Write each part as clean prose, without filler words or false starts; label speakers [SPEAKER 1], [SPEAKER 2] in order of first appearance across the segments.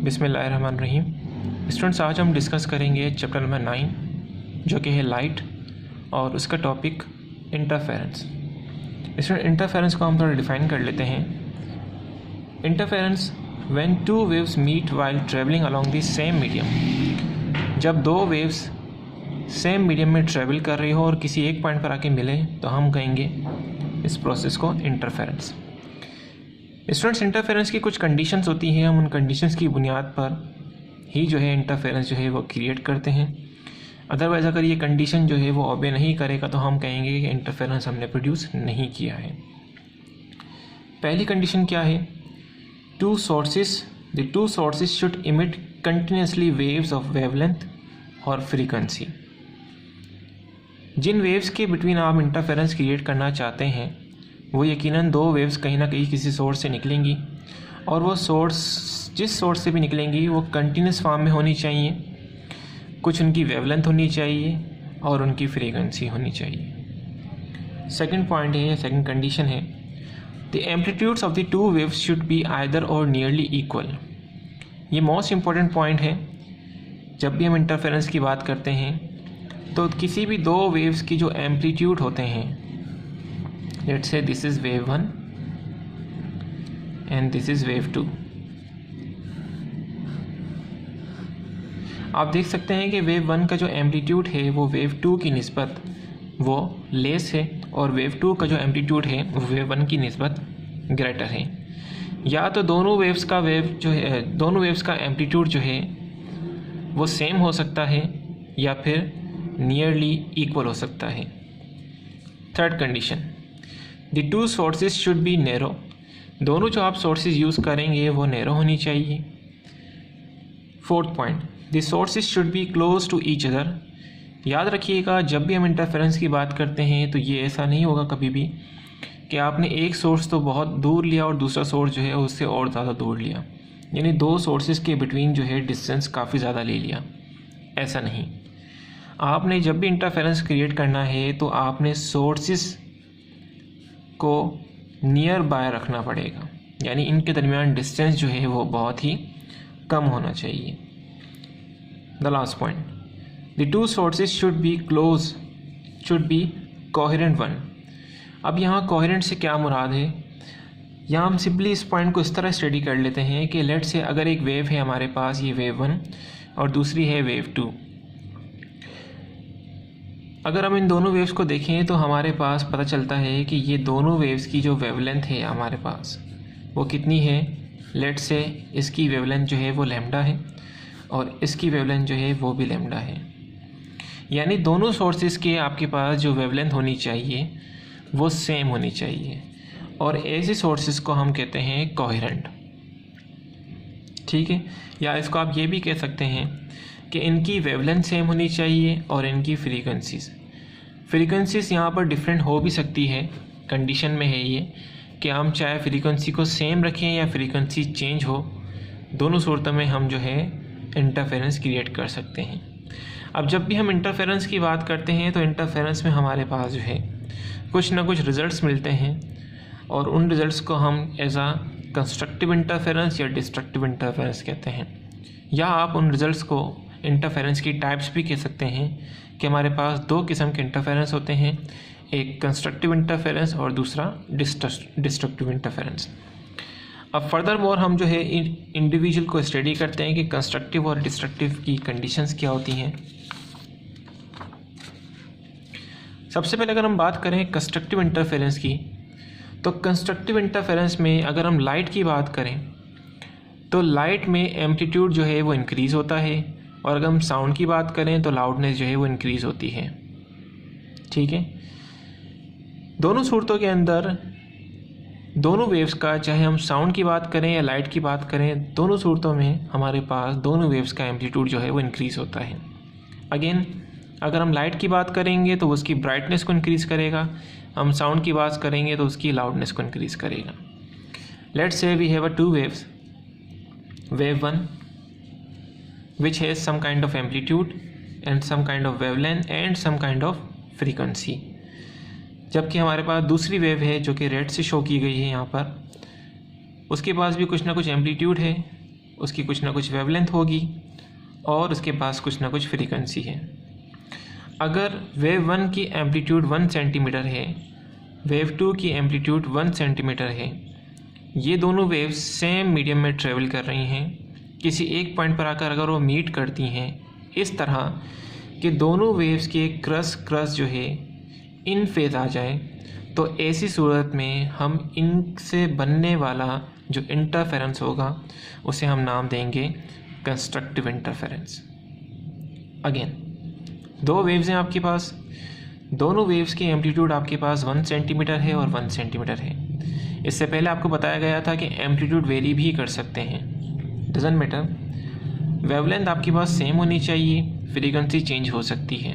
[SPEAKER 1] बिस्मिल्लाहिर्रहमानिर्रहीम। स्टूडेंट्स, आज हम डिस्कस करेंगे चैप्टर नंबर 9 जो कि है लाइट और उसका टॉपिक इंटरफेरेंस। स्टूडेंट, इंटरफेरेंस को हम थोड़ा डिफाइन कर लेते हैं। Interference when two waves meet while travelling along the same medium. जब दो वेव्स सेम मीडियम में ट्रेवल कर रही हो और किसी एक पॉइंट पर आके मिले तो हम कहेंगे इस प्रोसेस को इंटरफेरेंस। स्टूडेंट्स, इंटरफेरेंस की कुछ कंडीशंस होती हैं, हम उन कंडीशंस की बुनियाद पर ही जो है इंटरफेरेंस जो है वो क्रिएट करते हैं। अदरवाइज़ अगर ये कंडीशन जो है वो ओबे नहीं करेगा तो हम कहेंगे कि इंटरफेरेंस हमने प्रोड्यूस नहीं किया है। पहली कंडीशन क्या है? The two sources should emit continuously waves of wavelength और फ्रीक्वेंसी। जिन वेव्स के बिटवीन आप इंटरफेरेंस क्रिएट करना चाहते हैं वो यकीनन दो वेव्स कहीं ना कहीं किसी सोर्स से निकलेंगी और वो सोर्स जिस सोर्स से भी निकलेंगी वो कंटिन्यूस फॉर्म में होनी चाहिए, कुछ उनकी वेवलेंथ होनी चाहिए और उनकी फ्रीक्वेंसी होनी चाहिए। सेकंड पॉइंट है, सेकंड कंडीशन है, the amplitudes of the two waves should be either और नियरली इक्वल। ये मोस्ट इम्पॉर्टेंट पॉइंट है। जब भी हम इंटरफेरेंस की बात करते हैं तो किसी भी दो वेव्स की जो एम्पलीट्यूड होते हैं, let's say this is wave 1 and this is wave 2। आप देख सकते हैं कि वेव 1 का जो एम्पलीट्यूड है वो वेव 2 की निस्बत वो लेस है और वेव 2 का जो एम्पलीट्यूड है वो वेव 1 की निस्बत ग्रेटर है। या तो दोनों वेव्स का एम्पलीट्यूड जो है वो सेम हो सकता है या फिर नियरली इक्वल हो सकता है। Third condition, the two sources should B narrow. दोनों जो आप सोर्सेज यूज़ करेंगे वो नैरो होनी चाहिए। Fourth point, the sources should be close to each other. याद रखिएगा, जब भी हम इंटरफेरेंस की बात करते हैं तो ये ऐसा नहीं होगा कभी भी कि आपने एक सोर्स तो बहुत दूर लिया और दूसरा सोर्स जो है उससे और ज़्यादा दूर लिया, यानी दो सोर्सेज के बिटवीन जो है डिस्टेंस काफ़ी ज़्यादा ले लिया। ऐसा नहीं। आपने जब भी इंटरफेरेंस क्रिएट करना है तो आपने सोर्सेज को नियर बाय रखना पड़ेगा, यानी इनके दरमियान डिस्टेंस जो है वो बहुत ही कम होना चाहिए। The last point, the two sources should B coherent one. अब यहाँ कोहेरेंट से क्या मुराद है? यहाँ हम सिंपली इस पॉइंट को इस तरह स्टडी कर लेते हैं कि लेट्स से अगर एक वेव है हमारे पास, ये वेव 1 और दूसरी है वेव 2। अगर हम इन दोनों वेव्स को देखें तो हमारे पास पता चलता है कि ये दोनों वेव्स की जो वेवलेंथ है हमारे पास वो कितनी है। लेट्स से इसकी वेवलेंथ जो है वो लैम्डा है और इसकी वेवलेंथ जो है वो भी लैम्डा है। यानी दोनों सोर्सेज के आपके पास जो वेवलेंथ होनी चाहिए वो सेम होनी चाहिए और ऐसे सोर्सेज को हम कहते हैं कोहेरेंट। ठीक है, या इसको आप ये भी कह सकते हैं कि इनकी वेवलेंथ सेम होनी चाहिए और इनकी फ्रीक्वेंसीज यहाँ पर डिफरेंट हो भी सकती है। कंडीशन में है ये कि हम चाहे फ्रीक्वेंसी को सेम रखें या फ्रीक्वेंसी चेंज हो, दोनों सूरतों में हम जो है इंटरफेरेंस क्रिएट कर सकते हैं। अब जब भी हम इंटरफेरेंस की बात करते हैं तो इंटरफेरेंस में हमारे पास जो है कुछ ना कुछ रिज़ल्ट्स मिलते हैं और उन रिज़ल्ट्स को हम एज आ कंस्ट्रक्टिव इंटरफेरेंस या डिस्ट्रक्टिव इंटरफेरेंस कहते हैं। या आप उन रिज़ल्ट्स को इंटरफेरेंस की टाइप्स भी कह सकते हैं कि हमारे पास दो किस्म के इंटरफेरेंस होते हैं, एक कंस्ट्रक्टिव इंटरफेरेंस और दूसरा डिस्ट्रक्टिव इंटरफेरेंस। अब फर्दर मोर हम जो है इंडिविजुअल को स्टडी करते हैं कि कंस्ट्रक्टिव और डिस्ट्रक्टिव की कंडीशंस क्या होती हैं। सबसे पहले अगर हम बात करें कंस्ट्रक्टिव इंटरफेरेंस की, तो कंस्ट्रक्टिव इंटरफेरेंस में अगर हम लाइट की बात करें तो लाइट में एम्पलीट्यूड जो है वो इंक्रीज़ होता है और अगर हम साउंड की बात करें तो लाउडनेस जो है वो इंक्रीज़ होती है। ठीक है, दोनों सूरतों के अंदर दोनों वेव्स का, चाहे हम साउंड की बात करें या लाइट की बात करें, दोनों सूरतों में हमारे पास दोनों वेव्स का एम्पलीट्यूड जो है वो इंक्रीज़ होता है। अगेन अगर हम लाइट की बात करेंगे तो उसकी ब्राइटनेस को इंक्रीज़ करेगा, हम साउंड की बात करेंगे तो उसकी लाउडनेस को इंक्रीज़ करेगा। Let's say we have a two waves, wave 1 which has some kind of amplitude and some kind of wavelength and some kind of frequency। जबकि हमारे पास दूसरी वेव है जो कि रेड से शो की गई है यहाँ पर, उसके पास भी कुछ ना कुछ एम्पलीट्यूड है उसकी कुछ ना कुछ वेवलेंथ होगी और उसके पास कुछ ना कुछ फ्रीक्वेंसी है। अगर वेव 1 की एम्पलीट्यूड 1 सेंटीमीटर है, वेव 2 की एम्पलीट्यूड 1 सेंटीमीटर है, ये दोनों वेव्स सेम मीडियम में ट्रेवल कर रही हैं, किसी एक पॉइंट पर आकर अगर वो मीट करती हैं इस तरह कि दोनों वेव्स के क्रस जो है इन फेज आ जाए, तो ऐसी सूरत में हम इनसे बनने वाला जो इंटरफेरेंस होगा उसे हम नाम देंगे कंस्ट्रक्टिव इंटरफेरेंस। अगेन दो वेव्स हैं आपके पास, दोनों वेव्स की एम्पलीट्यूड आपके पास 1 सेंटीमीटर है और 1 सेंटीमीटर है। इससे पहले आपको बताया गया था कि एम्पलीट्यूड वेरी भी कर सकते हैं, डजंट मैटर। वेवलेंथ आपके पास सेम होनी चाहिए, फ्रीक्वेंसी चेंज हो सकती है।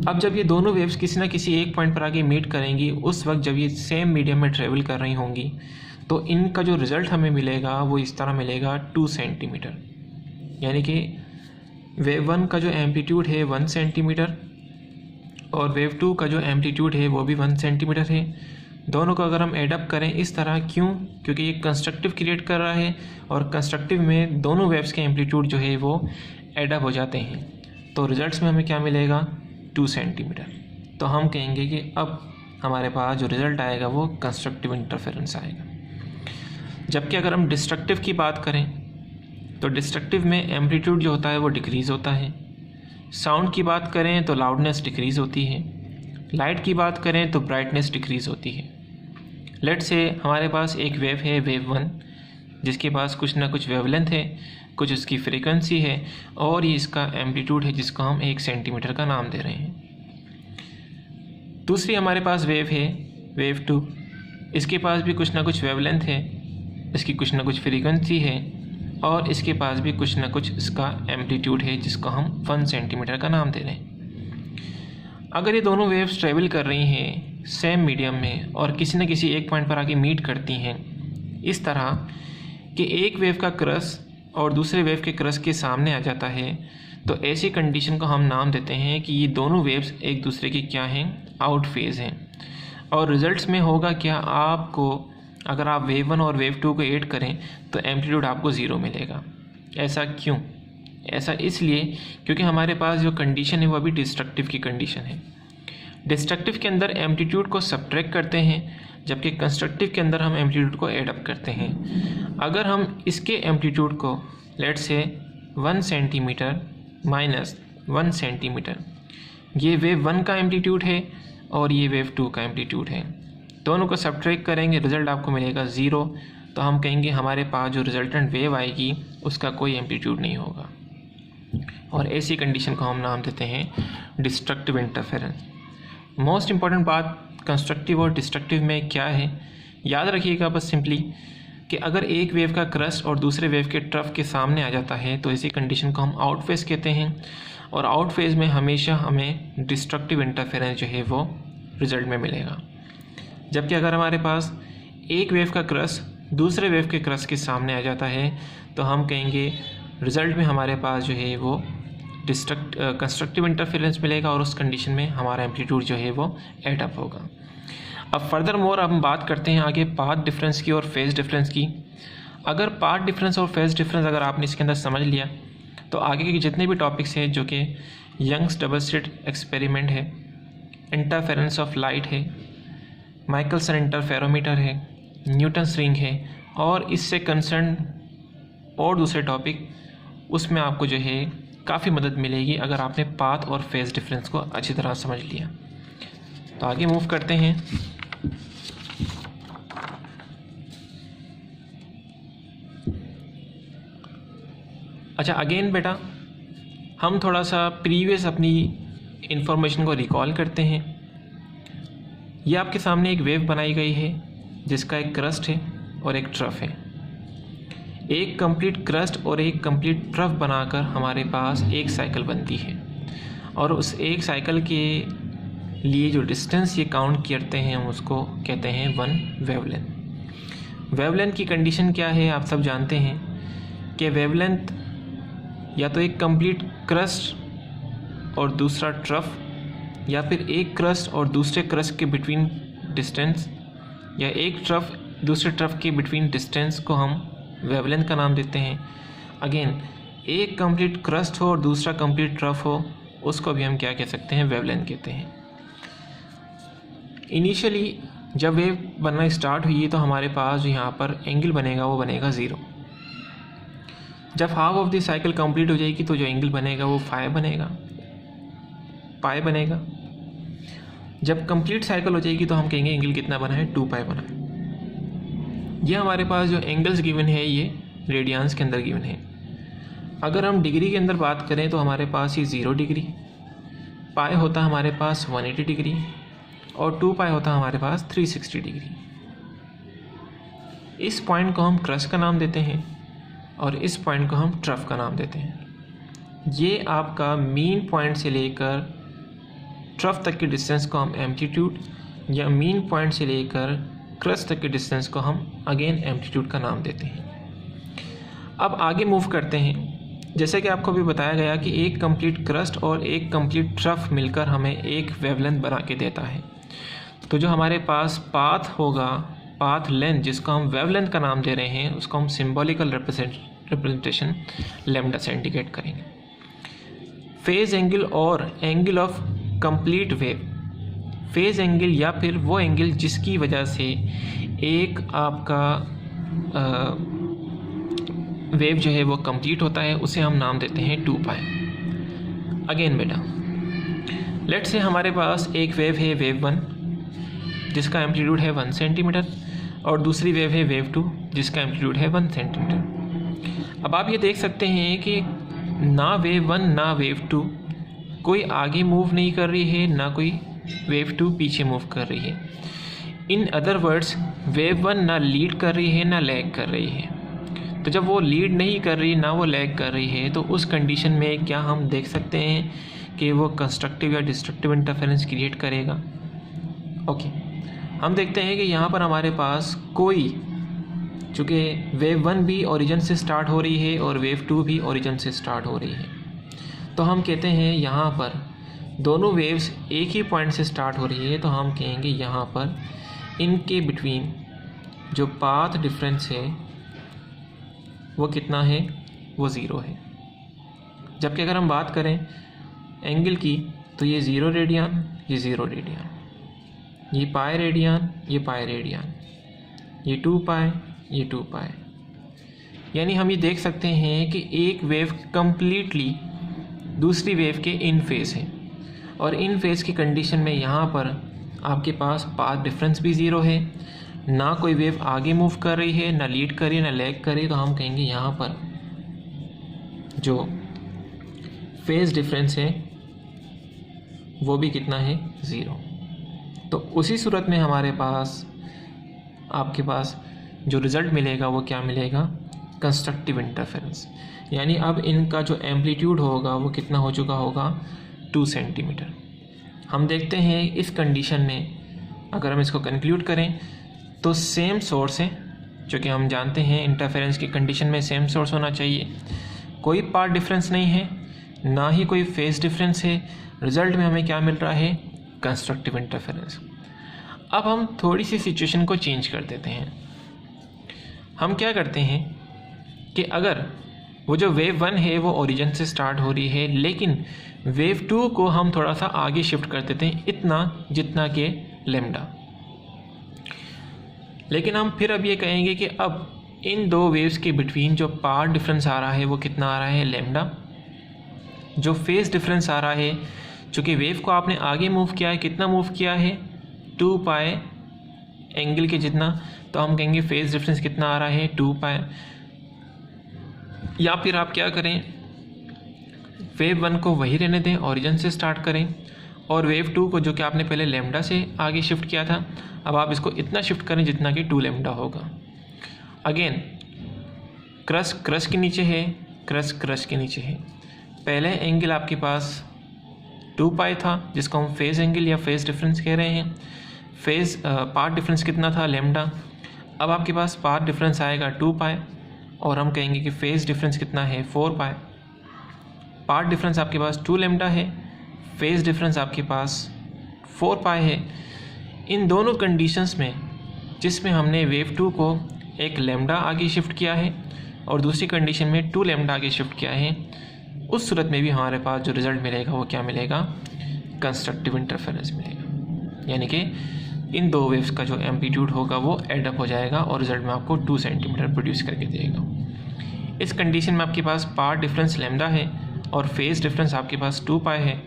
[SPEAKER 1] अब जब ये दोनों वेव्स किसी ना किसी एक पॉइंट पर आके मीट करेंगी, उस वक्त जब ये सेम मीडियम में ट्रेवल कर रही होंगी, तो इनका जो रिज़ल्ट हमें मिलेगा वो इस तरह मिलेगा 2 सेंटीमीटर। यानी कि वेव 1 का जो एम्पलीट्यूड है 1 सेंटीमीटर और वेव 2 का जो एम्पलीट्यूड है वो भी 1 सेंटीमीटर है। दोनों को अगर हम एडअप करें इस तरह, क्यों? क्योंकि ये कंस्ट्रक्टिव क्रिएट कर रहा है और कंस्ट्रक्टिव में दोनों वेव्स के एम्पलीट्यूड जो है वो एडअप हो जाते हैं, तो रिजल्ट्स में हमें क्या मिलेगा? 2 सेंटीमीटर। तो हम कहेंगे कि अब हमारे पास जो रिज़ल्ट आएगा वो कंस्ट्रक्टिव इंटरफेरेंस आएगा। जबकि अगर हम डिस्ट्रक्टिव की बात करें तो डिस्ट्रक्टिव में एम्पलीट्यूड जो होता है वो डिक्रीज़ होता है। साउंड की बात करें तो लाउडनेस डिक्रीज़ होती है। लाइट की बात करें तो ब्राइटनेस डिक्रीज़ होती है। लेट्स से हमारे पास एक वेव है, वेव 1, जिसके पास कुछ ना कुछ वेवलेंथ है, कुछ उसकी फ्रीक्वेंसी है और ये इसका एम्पलीट्यूड है जिसको हम 1 सेंटीमीटर का नाम दे रहे हैं। दूसरी हमारे पास वेव है, वेव 2, इसके पास भी कुछ ना कुछ वेवलेंथ है, इसकी कुछ ना कुछ फ्रीक्वेंसी है और इसके पास भी कुछ ना कुछ इसका एम्पलीट्यूड है जिसको हम 1 सेंटीमीटर का नाम दे रहे हैं। अगर ये दोनों वेव्स ट्रेवल कर रही हैं सेम मीडियम में और किसी न किसी एक पॉइंट पर आके मीट करती हैं इस तरह कि एक वेव का क्रस और दूसरे वेव के क्रस के सामने आ जाता है, तो ऐसी कंडीशन को हम नाम देते हैं कि ये दोनों वेव्स एक दूसरे की क्या हैं? आउट फेज हैं। और रिजल्ट्स में होगा क्या? आपको अगर आप वेव 1 और वेव 2 को ऐड करें तो एम्पलीट्यूड आपको 0 मिलेगा। ऐसा क्यों? ऐसा इसलिए क्योंकि हमारे पास जो कंडीशन है वो अभी डिस्ट्रक्टिव की कंडीशन है। डिस्ट्रक्टिव के अंदर एम्पलीट्यूड को सब्ट्रैक्ट करते हैं, जबकि कंस्ट्रक्टिव के अंदर हम एम्पलीट्यूड को ऐड अप करते हैं। अगर हम इसके एम्पलीट्यूड को let's say 1 centimetre minus 1 centimetre, ये वेव 1 का एम्पलीट्यूड है और ये वेव 2 का एम्पलीट्यूड है, दोनों को सब्ट्रैक्ट करेंगे, रिजल्ट आपको मिलेगा 0। तो हम कहेंगे हमारे पास जो रिजल्टेंट वेव आएगी उसका कोई एम्पलीट्यूड नहीं होगा और ऐसी कंडीशन को हम नाम देते हैं डिस्ट्रक्टिव इंटरफेरेंस। मोस्ट इम्पॉर्टेंट बात कंस्ट्रक्टिव और डिस्ट्रक्टिव में क्या है, याद रखिएगा बस सिंपली कि अगर एक वेव का क्रस्ट और दूसरे वेव के ट्रफ के सामने आ जाता है तो इसी कंडीशन को हम आउट फेज कहते हैं और आउट फेज में हमेशा हमें डिस्ट्रक्टिव इंटरफेरेंस जो है वो रिजल्ट में मिलेगा। जबकि अगर हमारे पास एक वेव का क्रस्ट दूसरे वेव के क्रस्ट के सामने आ जाता है तो हम कहेंगे रिज़ल्ट में हमारे पास जो है वो कंस्ट्रक्टिव इंटरफेरेंस मिलेगा और उस कंडीशन में हमारा एम्पलीट्यूड जो है वो एड अप होगा। अब फर्दर मोर हम बात करते हैं आगे पाथ डिफरेंस की और फेज डिफरेंस की। अगर पाथ डिफरेंस और फेज डिफरेंस अगर आपने इसके अंदर समझ लिया तो आगे के जितने भी टॉपिक्स हैं जो कि यंग्स डबल स्लिट एक्सपेरिमेंट है, इंटरफेरेंस ऑफ लाइट है, माइकलसन इंटरफेरोमीटर है, न्यूटन्स रिंग है और इससे कंसर्न और दूसरे टॉपिक, उसमें आपको जो है काफ़ी मदद मिलेगी अगर आपने पाथ और फेज डिफरेंस को अच्छी तरह समझ लिया। तो आगे मूव करते हैं। अच्छा, अगेन बेटा हम थोड़ा सा प्रीवियस अपनी इंफॉर्मेशन को रिकॉल करते हैं। ये आपके सामने एक वेव बनाई गई है जिसका एक क्रस्ट है और एक ट्रफ है। एक कंप्लीट क्रस्ट और एक कंप्लीट ट्रफ बनाकर हमारे पास एक साइकिल बनती है और उस एक साइकिल के लिए जो डिस्टेंस ये काउंट करते हैं हम उसको कहते हैं 1 वेवलेंथ। वेवलेंथ की कंडीशन क्या है आप सब जानते हैं कि वेवलेंथ या तो एक कंप्लीट क्रस्ट और दूसरा ट्रफ या फिर एक क्रस्ट और दूसरे क्रस्ट के बिटवीन डिस्टेंस या एक ट्रफ दूसरे ट्रफ के बिटवीन डिस्टेंस को हम वेवलेंथ का नाम देते हैं। अगेन एक कंप्लीट क्रस्ट हो और दूसरा कंप्लीट ट्रफ हो, उसको भी हम क्या कह सकते हैं, वेवलेंथ कहते हैं। इनिशियली जब वेव बनना स्टार्ट हुई तो हमारे पास जो यहाँ पर एंगल बनेगा वो बनेगा 0। जब half of the cycle complete हो जाएगी तो जो एंगल बनेगा वो पाई बनेगा। जब कंप्लीट साइकिल हो जाएगी तो हम कहेंगे एंगल कितना बना है, 2 पाई बना है। ये हमारे पास जो एंगल्स गिवन है ये रेडियंस के अंदर गिवन है। अगर हम डिग्री के अंदर बात करें तो हमारे पास ये 0 डिग्री, पाई होता हमारे पास 180 डिग्री और 2 पाई होता हमारे पास 360 डिग्री। इस पॉइंट को हम क्रस्ट का नाम देते हैं और इस पॉइंट को हम ट्रफ का नाम देते हैं। ये आपका मीन पॉइंट से लेकर ट्रफ तक के डिस्टेंस को हम एम्पलीट्यूड, या मीन पॉइंट से लेकर क्रस्ट तक के डिस्टेंस को हम अगेन एम्पलीट्यूड का नाम देते हैं। अब आगे मूव करते हैं। जैसे कि आपको भी बताया गया कि एक कंप्लीट क्रस्ट और एक कंप्लीट ट्रफ मिलकर हमें एक वेवलेंथ बना के देता है। तो जो हमारे पास पाथ होगा, पाथ लेंथ, जिसको हम वेवलेंथ का नाम दे रहे हैं, उसको हम सिंबॉलिकल रिप्रेजेंटेशन लैम्डा से इंडिकेट करेंगे। फेज एंगल और angle of complete wave, phase angle या फिर वो एंगल जिसकी वजह से एक आपका वेव जो है वो कंप्लीट होता है, उसे हम नाम देते हैं 2 पाई। अगेन बेटा, लेट्स से हमारे पास एक वेव है वेव 1 जिसका एम्पलीट्यूड है 1 सेंटीमीटर और दूसरी वेव है वेव 2 जिसका एम्पलीट्यूड है 1 सेंटीमीटर। अब आप ये देख सकते हैं कि ना वेव 1 ना वेव 2 कोई आगे मूव नहीं कर रही है, ना कोई वेव 2 पीछे मूव कर रही है। इन अदर वर्ड्स वेव 1 ना लीड कर रही है ना लैग कर रही है। तो जब वो लीड नहीं कर रही ना वो लैग कर रही है तो उस कंडीशन में क्या हम देख सकते हैं कि वो कंस्ट्रक्टिव या डिस्ट्रक्टिव इंटरफेरेंस क्रिएट करेगा। ओके, हम देखते हैं कि यहाँ पर हमारे पास कोई, चूँकि वेव 1 भी ओरिजिन से स्टार्ट हो रही है और वेव 2 भी ओरिजिन से स्टार्ट हो रही है, तो हम कहते हैं यहाँ पर दोनों वेव्स एक ही पॉइंट से स्टार्ट हो रही है, तो हम कहेंगे यहाँ पर इनके बिटवीन जो पाथ डिफरेंस है वो कितना है, वो 0 है। जबकि अगर हम बात करें एंगल की तो ये 0 रेडियन, ये 0 रेडियन, ये पाई रेडियन, ये पाई रेडियन, ये 2 पाई, ये 2 पाई। यानी हम ये देख सकते हैं कि एक वेव कंप्लीटली दूसरी वेव के इन फेस है और इन फेस की कंडीशन में यहाँ पर आपके पास पाथ डिफरेंस भी 0 है, ना कोई वेव आगे मूव कर रही है, ना लीड कर रही है, ना लैग कर रही है। तो हम कहेंगे यहाँ पर जो फेज डिफरेंस है वो भी कितना है, 0। तो उसी सूरत में हमारे पास आपके पास जो रिज़ल्ट मिलेगा वो क्या मिलेगा, कंस्ट्रक्टिव इंटरफेरेंस। यानी अब इनका जो एम्पलीट्यूड होगा वो कितना हो चुका होगा, 2 सेंटीमीटर। हम देखते हैं इस कंडीशन में अगर हम इसको कंक्लूड करें तो सेम सोर्स है, जो कि हम जानते हैं इंटरफेरेंस की कंडीशन में सेम सोर्स होना चाहिए, कोई पार्ट डिफरेंस नहीं है, ना ही कोई फेज डिफरेंस है। रिज़ल्ट में हमें क्या मिल रहा है, कंस्ट्रक्टिव इंटरफेरेंस। अब हम थोड़ी सी सिचुएशन को चेंज कर देते हैं। हम क्या करते हैं कि अगर वो जो वेव 1 है वो ओरिजिन से स्टार्ट हो रही है, लेकिन वेव 2 को हम थोड़ा सा आगे शिफ्ट कर देते हैं, इतना जितना कि लैम्डा। लेकिन हम फिर अब ये कहेंगे कि अब इन दो वेव्स के बिटवीन जो पाथ डिफरेंस आ रहा है वो कितना आ रहा है, लैम्डा। जो फेज डिफरेंस आ रहा है, चूँकि वेव को आपने आगे मूव किया है, कितना मूव किया है, 2 पाई एंगल के जितना, तो हम कहेंगे फेज डिफरेंस कितना आ रहा है, 2 पाई। या फिर आप क्या करें, वेव 1 को वही रहने दें, ओरिजिन से स्टार्ट करें, और वेव 2 को जो कि आपने पहले लैम्डा से आगे शिफ्ट किया था, अब आप इसको इतना शिफ्ट करें जितना कि 2 लैम्डा होगा। अगेन क्रस्ट के नीचे है, क्रस्ट के नीचे है। पहले एंगल आपके पास 2 पाई था जिसको हम फेज एंगल या फेज डिफरेंस कह रहे हैं। फेज पाथ डिफरेंस कितना था, लैम्डा। अब आपके पास पाथ डिफरेंस आएगा 2 पाई और हम कहेंगे कि फेज डिफरेंस कितना है, 4 पाई। पाथ डिफरेंस आपके पास 2 लैम्डा है, फेज डिफरेंस आपके पास 4 पाई है। इन दोनों कंडीशंस में जिसमें हमने वेव 2 को एक लैम्डा आगे शिफ्ट किया है और दूसरी कंडीशन में 2 लैम्डा आगे शिफ्ट किया है, उस सूरत में भी हमारे पास जो रिज़ल्ट मिलेगा वो क्या मिलेगा, कंस्ट्रक्टिव इंटरफेरेंस मिलेगा। यानी कि इन दो वेव्स का जो एम्पलीट्यूड होगा वो एडअप हो जाएगा और रिजल्ट में आपको 2 सेंटीमीटर प्रोड्यूस करके देगा। इस कंडीशन में आपके पास पाथ डिफरेंस लैम्डा है और फेज डिफरेंस आपके पास 2 पाई है।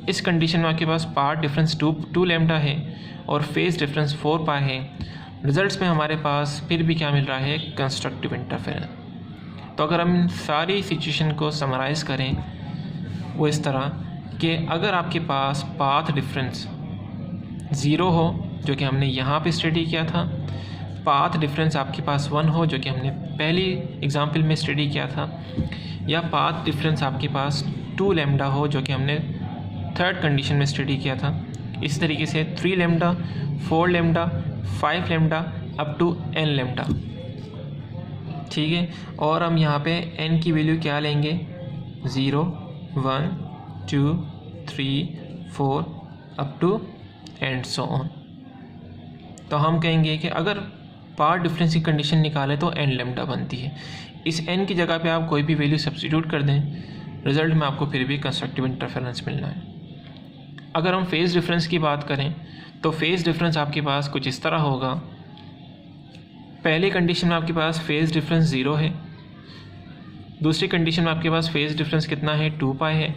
[SPEAKER 1] इस कंडीशन में आपके पास पाथ डिफरेंस 2 लैम्डा है और फेज डिफरेंस 4 पाई है। रिजल्ट्स में हमारे पास फिर भी क्या मिल रहा है, कंस्ट्रक्टिव इंटरफेरेंस। तो अगर हम सारी सिचुएशन को समराइज़ करें वो इस तरह कि अगर आपके पास पाथ डिफरेंस 0 हो, जो कि हमने यहाँ पे स्टडी किया था, पाथ डिफरेंस आपके पास 1 हो, जो कि हमने पहली एग्जांपल में स्टडी किया था, या पाथ डिफरेंस आपके पास 2 लैम्डा हो, जो कि हमने थर्ड कंडीशन में स्टडी किया था। इस तरीके से 3 lambda, 4 lambda, 5 lambda up to n lambda. ठीक है, और हम यहाँ पे n की वैल्यू क्या लेंगे, 0, 1, 2, 3, 4 up to and so on. तो हम कहेंगे कि अगर पाथ डिफरेंस की कंडीशन निकालें तो n लैम्डा बनती है। इस n की जगह पे आप कोई भी वैल्यू सब्स्टिट्यूट कर दें, रिजल्ट में आपको फिर भी कंस्ट्रक्टिव इंटरफेरेंस मिलना है। अगर हम फेज़ डिफरेंस की बात करें तो फेज़ डिफरेंस आपके पास कुछ इस तरह होगा। पहली कंडीशन में आपके पास फेज़ डिफरेंस 0 है, दूसरी कंडीशन में आपके पास फेज़ डिफरेंस कितना है, 2 पाई है,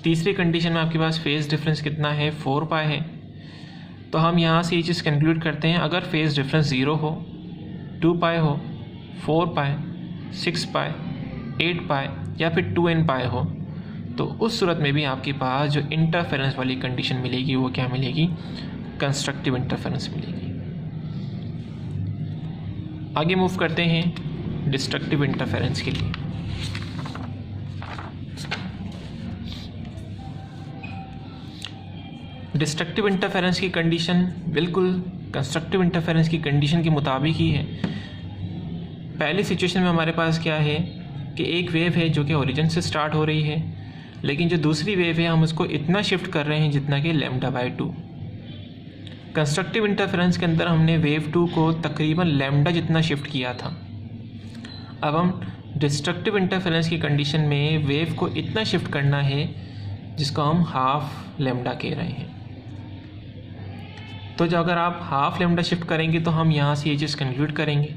[SPEAKER 1] तीसरी कंडीशन में आपके पास फेज़ डिफरेंस कितना है, 4 पाई है। तो हम यहाँ से ये चीज़ कंक्लूड करते हैं, अगर फेज़ डिफरेंस 0 हो, 2 पाई हो, 4 पाई, 6 पाई, 8 पाई या फिर 2n पाई हो, तो उस सूरत में भी आपके पास जो इंटरफेरेंस वाली कंडीशन मिलेगी वो क्या मिलेगी, कंस्ट्रक्टिव इंटरफेरेंस मिलेगी। आगे मूव करते हैं डिस्ट्रक्टिव इंटरफेरेंस के लिए। डिस्ट्रक्टिव इंटरफेरेंस की कंडीशन बिल्कुल कंस्ट्रक्टिव इंटरफेरेंस की कंडीशन के मुताबिक ही है। पहली सिचुएशन में हमारे पास क्या है कि एक वेव है जो कि ओरिजिन से स्टार्ट हो रही है, लेकिन जो दूसरी वेव है हम उसको इतना शिफ्ट कर रहे हैं जितना कि λ/2। कंस्ट्रक्टिव इंटरफेरेंस के अंदर हमने वेव 2 को तकरीबन लैम्डा जितना शिफ्ट किया था। अब हम डिस्ट्रक्टिव इंटरफेरेंस की कंडीशन में वेव को इतना शिफ्ट करना है जिसको हम हाफ लैम्डा कह रहे हैं। तो जो अगर आप हाफ लैम्डा शिफ्ट करेंगे तो हम यहाँ से ये चीज़ कंक्लूड करेंगे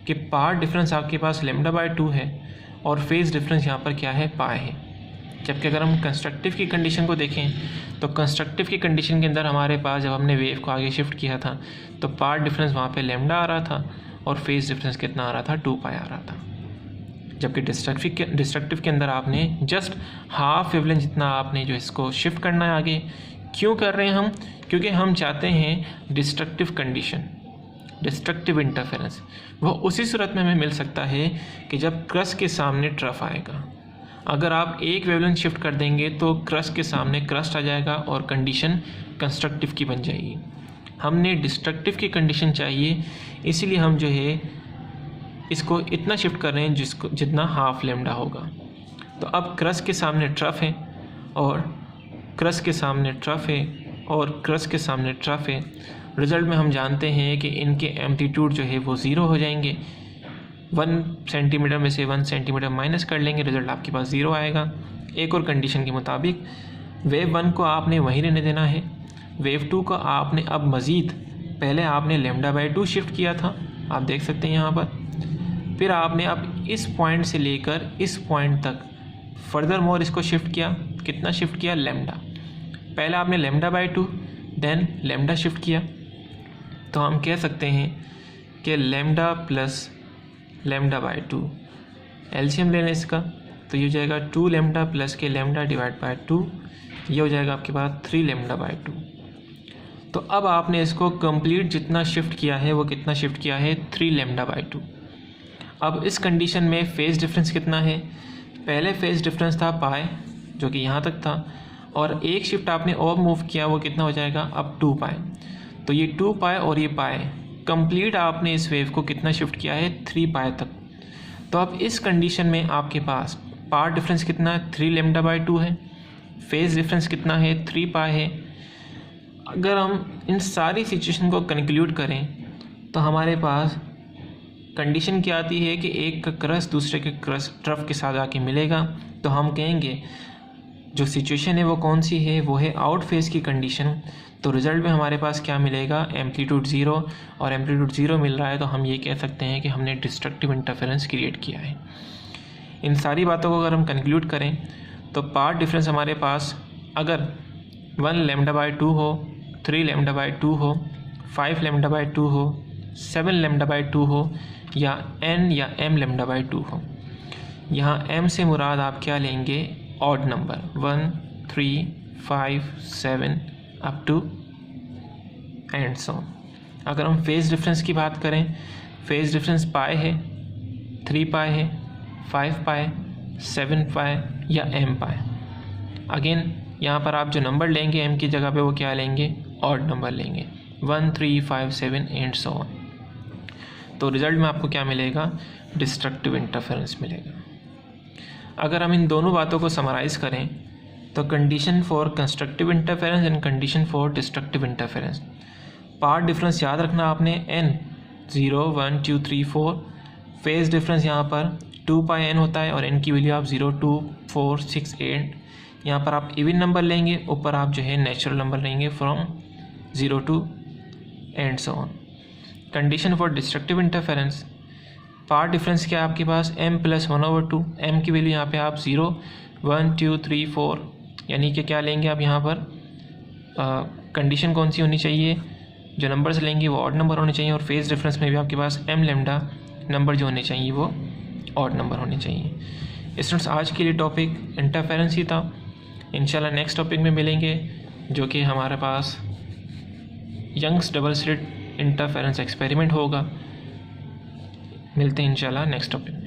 [SPEAKER 1] कि पाथ डिफरेंस आपके पास λ/2 है और फेज़ डिफरेंस यहाँ पर क्या है, पाई है। जबकि अगर हम कंस्ट्रक्टिव की कंडीशन को देखें तो कंस्ट्रक्टिव की कंडीशन के अंदर हमारे पास जब हमने वेव को आगे शिफ्ट किया था तो पाथ डिफरेंस वहाँ पे लैम्डा आ रहा था और फेज़ डिफरेंस कितना आ रहा था, 2 पाई आ रहा था। जबकि डिस्ट्रक्टिव के अंदर आपने जस्ट हाफ वेवलेंथ जितना आपने जो इसको शिफ्ट करना है आगे। क्यों कर रहे हैं हम, क्योंकि हम चाहते हैं डिस्ट्रक्टिव कंडीशन, डिस्ट्रक्टिव इंटरफेरेंस वो उसी सूरत में हमें मिल सकता है कि जब क्रस्ट के सामने ट्रफ आएगा। अगर आप एक वेवलेंथ शिफ्ट कर देंगे तो क्रस्ट के सामने क्रस्ट आ जाएगा और कंडीशन कंस्ट्रक्टिव की बन जाएगी। हमने डिस्ट्रक्टिव की कंडीशन चाहिए, इसीलिए हम जो है इसको इतना शिफ्ट कर रहे हैं जिसको जितना हाफ लैम्डा होगा। तो अब क्रस्ट के सामने ट्रफ है और क्रस्ट के सामने ट्रफ है और क्रस्ट के सामने ट्रफ है। रिज़ल्ट में हम जानते हैं कि इनके एम्पलीट्यूड जो है वो 0 हो जाएंगे। 1 सेंटीमीटर में से 1 सेंटीमीटर माइनस कर लेंगे, रिज़ल्ट आपके पास 0 आएगा। एक और कंडीशन के मुताबिक वेव 1 को आपने वहीं रहने देना है, वेव 2 को आपने अब मज़ीद पहले आपने λ/2 शिफ्ट किया था, आप देख सकते हैं यहाँ पर। फिर आपने अब इस पॉइंट से लेकर इस पॉइंट तक फर्दर मोर इसको शिफ्ट किया। कितना शिफ्ट किया, लैम्डा। पहले आपने λ/2 देन लैम्डा शिफ्ट किया। तो हम कह सकते हैं कि लैम्डा प्लस λ/2 एलसीएम लेना इसका, तो ये हो जाएगा 2 लैम्डा प्लस के लैम्डा डिवाइड बाय 2, ये हो जाएगा आपके पास 3 λ/2। तो अब आपने इसको कंप्लीट जितना शिफ्ट किया है वो कितना शिफ्ट किया है, 3 λ/2। अब इस कंडीशन में फेज़ डिफरेंस कितना है, पहले फेज़ डिफरेंस था पाई जो कि यहाँ तक था, और एक शिफ्ट आपने और मूव किया, वो कितना हो जाएगा अब 2 पाई। तो ये 2 पाई और ये पाई कंप्लीट आपने इस वेव को कितना शिफ्ट किया है, 3 पाई तक। तो अब इस कंडीशन में आपके पास पाथ डिफरेंस कितना है, 3 λ/2 है, फेज़ डिफरेंस कितना है, 3 पाई है। अगर हम इन सारी सिचुएशन को कंक्लूड करें तो हमारे पास कंडीशन क्या आती है कि एक का क्रस्ट दूसरे के क्रस्ट ट्रफ के साथ आके मिलेगा, तो हम कहेंगे जो सिचुएशन है वो कौन सी है, वो है आउट फेज की कंडीशन। तो रिज़ल्ट में हमारे पास क्या मिलेगा, एम्पलीट्यूड ज़ीरो, और एम्पलीट्यूड ज़ीरो मिल रहा है तो हम ये कह सकते हैं कि हमने डिस्ट्रक्टिव इंटरफेरेंस क्रिएट किया है। इन सारी बातों को अगर हम कंक्लूड करें तो पाथ डिफरेंस हमारे पास अगर 1 λ/2 हो, 3 λ/2 हो, 5 λ/2 हो, 7 λ/2 हो या n या m λ/2 हो। यहाँ m से मुराद आप क्या लेंगे, odd number 1, 3, 5, 7 up to and so. अगर हम फेज डिफरेंस की बात करें, फेज डिफरेंस पाई है, 3 पाई है, 5 पाई, 7 पाई या m पाई। अगेन यहाँ पर आप जो नंबर लेंगे m की जगह पे वो क्या लेंगे, ऑड नंबर लेंगे, 1, 3, 5, 7 एंड सो ऑन। तो रिज़ल्ट में आपको क्या मिलेगा, डिस्ट्रक्टिव इंटरफेरेंस मिलेगा। अगर हम इन दोनों बातों को समराइज़ करें तो condition for constructive interference and condition for destructive interference, path difference याद रखना आपने n 0, 1, 2, 3, 4, फेज डिफरेंस यहाँ पर 2πn होता है और n की वैल्यू आप 0, 2, 4, 6, 8, यहाँ पर आप इवन नंबर लेंगे, ऊपर आप जो है नेचुरल नंबर लेंगे from 0 to and so on. Condition for destructive interference, path difference क्या है आपके पास, m + 1/2, m की वैल्यू यहाँ पे आप 0, 1, 2, 3, 4, यानी कि क्या लेंगे आप यहाँ पर, कंडीशन कौन सी होनी चाहिए, जो नंबर्स लेंगे वो ऑड नंबर होने चाहिए, और फेज डिफरेंस में भी आपके पास m लैम्डा नंबर जो होने चाहिए वो ऑड नंबर होने चाहिए। स्टूडेंट्स आज के लिए टॉपिक इंटरफेरेंस ही था। इंशाल्लाह नेक्स्ट टॉपिक में मिलेंगे जो कि हमारे पास Young's double slit interference experiment होगा। मिलते हैं इंशाल्लाह नेक्स्ट टॉपिक में।